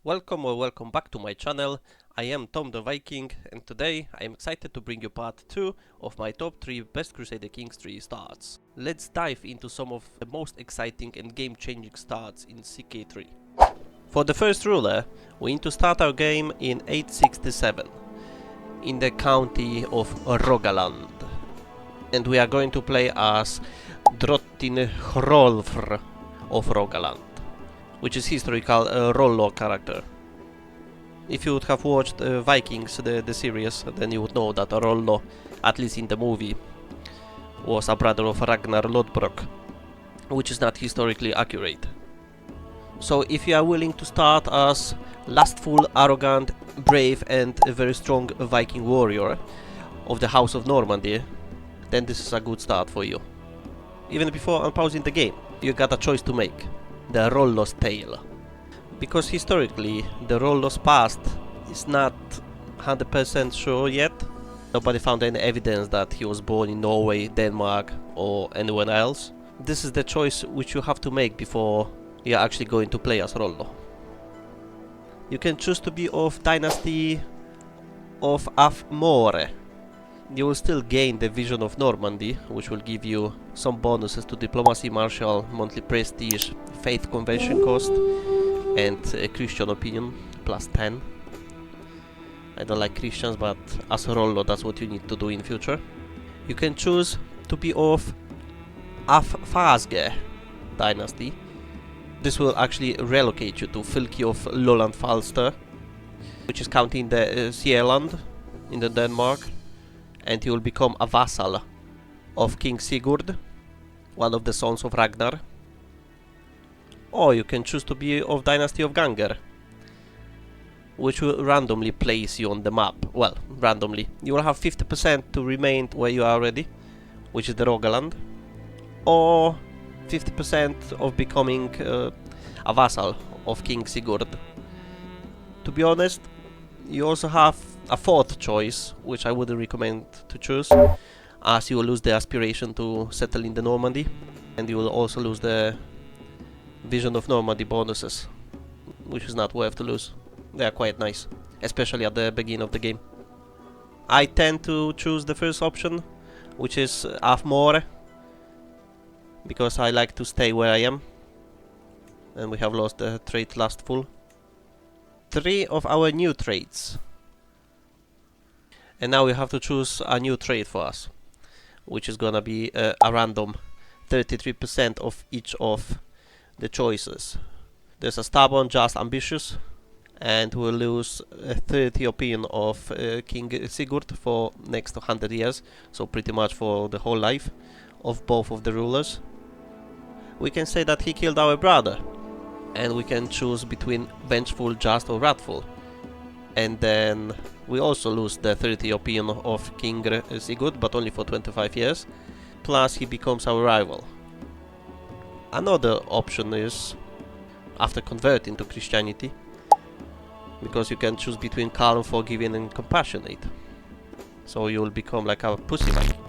Welcome or welcome back to my channel. I am Tom the Viking, and today I am excited to bring you part 2 of my top 3 best Crusader Kings 3 starts. Let's dive into some of the most exciting and game-changing starts in CK3. For the first ruler, we need to start our game in 867 in the county of Rogaland, and we are going to play as Drottin Hrolfr of Rogaland, which is historical Rollo character. If you would have watched Vikings, the series, then you would know that Rollo, at least in the movie, was a brother of Ragnar Lodbrok, which is not historically accurate. So if you are willing to start as lustful, arrogant, brave and a very strong Viking warrior of the House of Normandy, then this is a good start for you. Even before unpausing the game, you got a choice to make. The Rollo's tale. Because historically, the Rollo's past is not 100% sure yet. Nobody found any evidence that he was born in Norway, Denmark or anywhere else. This is the choice which you have to make before you're actually going to play as Rollo. You can choose to be of dynasty of Afmore. You will still gain the Vision of Normandy, which will give you some bonuses to diplomacy, martial, monthly prestige, faith conversion cost, and Christian opinion, plus 10. I don't like Christians, but as a Rollo, that's what you need to do in future. You can choose to be of Afasge dynasty. This will actually relocate you to Fylke of Lolland Falster, which is county in the Zealand, in the Denmark. And you will become a vassal of King Sigurd, one of the sons of Ragnar. Or you can choose to be of Dynasty of Ganger, which will randomly place you on the map. Well, randomly. You will have 50% to remain where you are already, which is the Rogaland, or 50% of becoming a vassal of King Sigurd. To be honest, you also have a fourth choice, which I wouldn't recommend to choose, as you will lose the aspiration to settle in the Normandy, and you will also lose the Vision of Normandy bonuses, which is not worth to lose. They are quite nice, especially at the beginning of the game. I tend to choose the first option, which is Afmore, because I like to stay where I am, and we have lost the trait Lustful. 3 of our new traits. And now we have to choose a new trait for us, which is gonna be a random 33% of each of the choices. There's a stubborn, just, ambitious, and we'll lose 30 opinion of King Sigurd for next 100 years, so pretty much for the whole life of both of the rulers. We can say that he killed our brother, and we can choose between vengeful, just or wrathful. And then we also lose the 30 opinion of King Sigurd, but only for 25 years. Plus he becomes our rival. Another option is after converting to Christianity, because you can choose between calm, forgiving and compassionate. So you will become like a pussy Viking.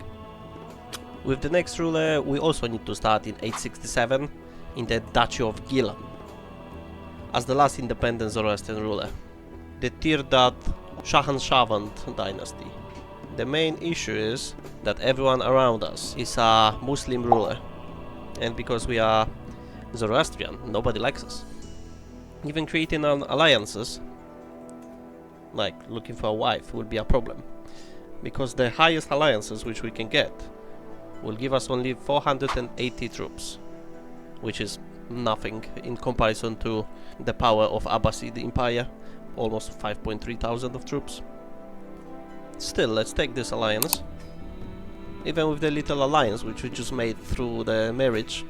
With the next ruler, we also need to start in 867 in the Duchy of Gilan, as the last independent Zoroastrian ruler. The Tirdadh Shahanshavand dynasty. The main issue is that everyone around us is a Muslim ruler, and because we are Zoroastrian, nobody likes us. Even creating alliances, like looking for a wife, will be a problem, because the highest alliances which we can get will give us only 480 troops, which is nothing in comparison to the power of Abbasid Empire, almost 5,300 of troops. Still, let's take this alliance. Even with the little alliance which we just made through the marriage,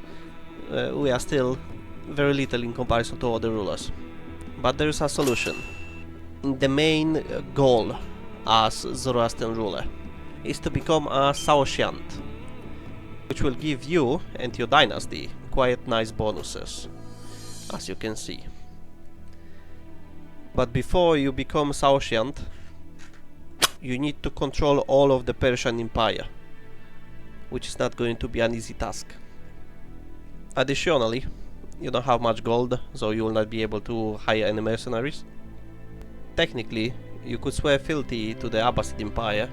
we are still very little in comparison to other rulers. But there is a solution. The main goal as Zoroastrian ruler is to become a Saoshyant, which will give you and your dynasty quite nice bonuses, as you can see. But before you become Saoshyant, you need to control all of the Persian Empire, which is not going to be an easy task. Additionally, you don't have much gold, so you will not be able to hire any mercenaries. Technically, you could swear fealty to the Abbasid Empire,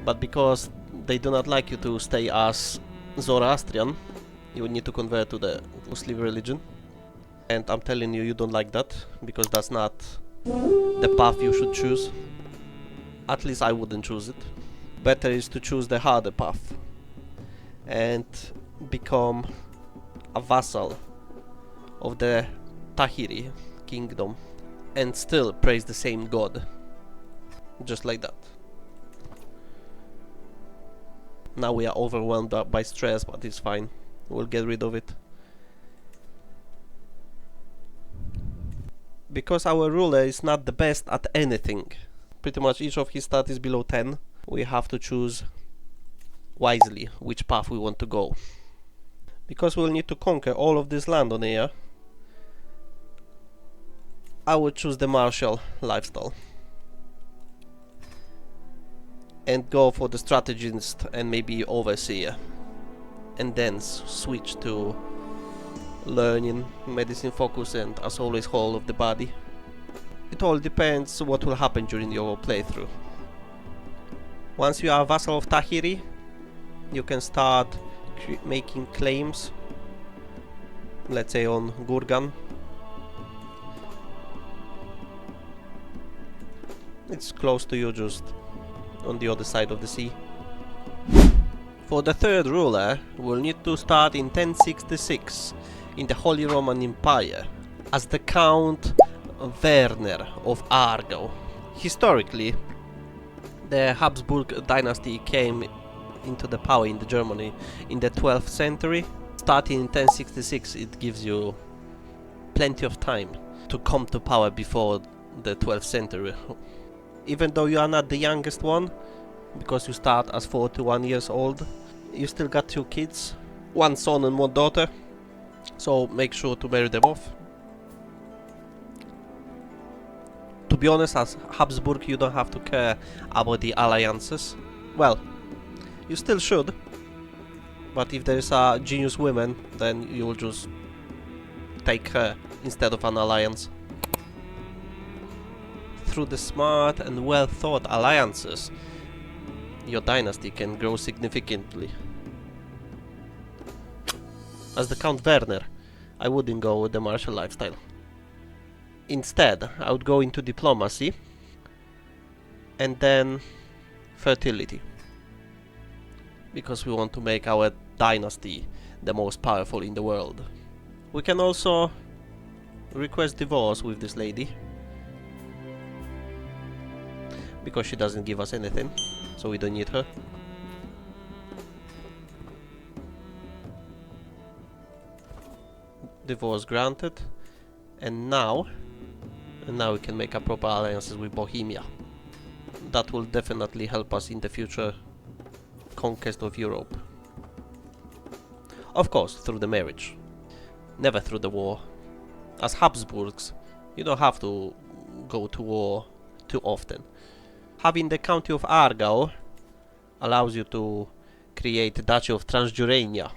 but because they do not like you to stay as Zoroastrian, you need to convert to the Muslim religion. And I'm telling you, you don't like that, because that's not the path you should choose. At least I wouldn't choose it. Better is to choose the harder path and become a vassal of the Tahiri kingdom and still praise the same god. Just like that. Now we are overwhelmed by stress, but it's fine. We'll get rid of it. Because our ruler is not the best at anything, pretty much each of his stats is below 10, we have to choose wisely which path we want to go. Because we'll need to conquer all of this land on here, I would choose the martial lifestyle and go for the strategist and maybe overseer, and then switch to learning, medicine focus, and as always whole of the body. It all depends what will happen during your playthrough. Once you are a vassal of Tahiri, you can start making claims, let's say on Gurgan. It's close to you, just on the other side of the sea. For the third ruler, we'll need to start in 1066 in the Holy Roman Empire as the Count Werner of Aargau. Historically, the Habsburg dynasty came into the power in Germany in the 12th century. Starting in 1066, it gives you plenty of time to come to power before the 12th century. Even though you are not the youngest one, because you start as 41 years old, you still got 2 kids, 1 son and 1 daughter, so make sure to marry them off. To be honest, as Habsburg, you don't have to care about the alliances. Well, you still should, but if there is a genius woman, then you will just take her instead of an alliance. Through the smart and well thought alliances, your dynasty can grow significantly. As the Count Werner, I wouldn't go with the martial lifestyle. Instead, I would go into diplomacy and then fertility, because we want to make our dynasty the most powerful in the world. We can also request divorce with this lady, because she doesn't give us anything, so we don't need her. Divorce granted, and now we can make a proper alliances with Bohemia. That will definitely help us in the future conquest of Europe. Of course, through the marriage, never through the war. As Habsburgs, you don't have to go to war too often. Having the county of Aargau allows you to create the Duchy of Transjurania,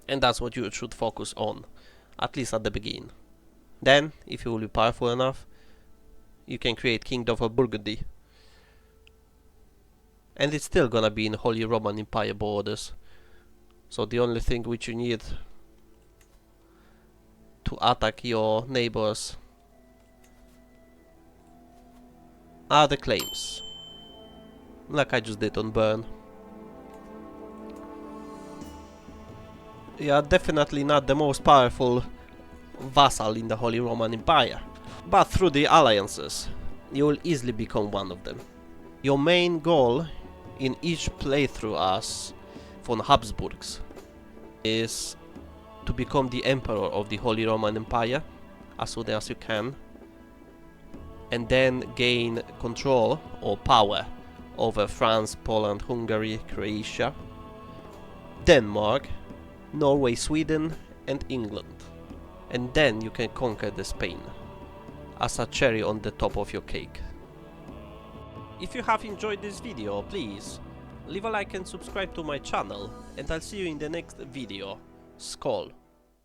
and that's what you should focus on, at least at the beginning. Then, if you will be powerful enough, you can create Kingdom of Burgundy, and it's still gonna be in Holy Roman Empire borders, so the only thing which you need to attack your neighbors are the claims, like I just did on Bern. You are definitely not the most powerful vassal in the Holy Roman Empire, but through the alliances, you will easily become one of them. Your main goal in each playthrough as von Habsburgs is to become the Emperor of the Holy Roman Empire as soon as you can, and then gain control or power over France, Poland, Hungary, Croatia, Denmark, Norway, Sweden, and England. And then you can conquer the Spain as a cherry on the top of your cake. If you have enjoyed this video, please leave a like and subscribe to my channel, and I'll see you in the next video. Skål!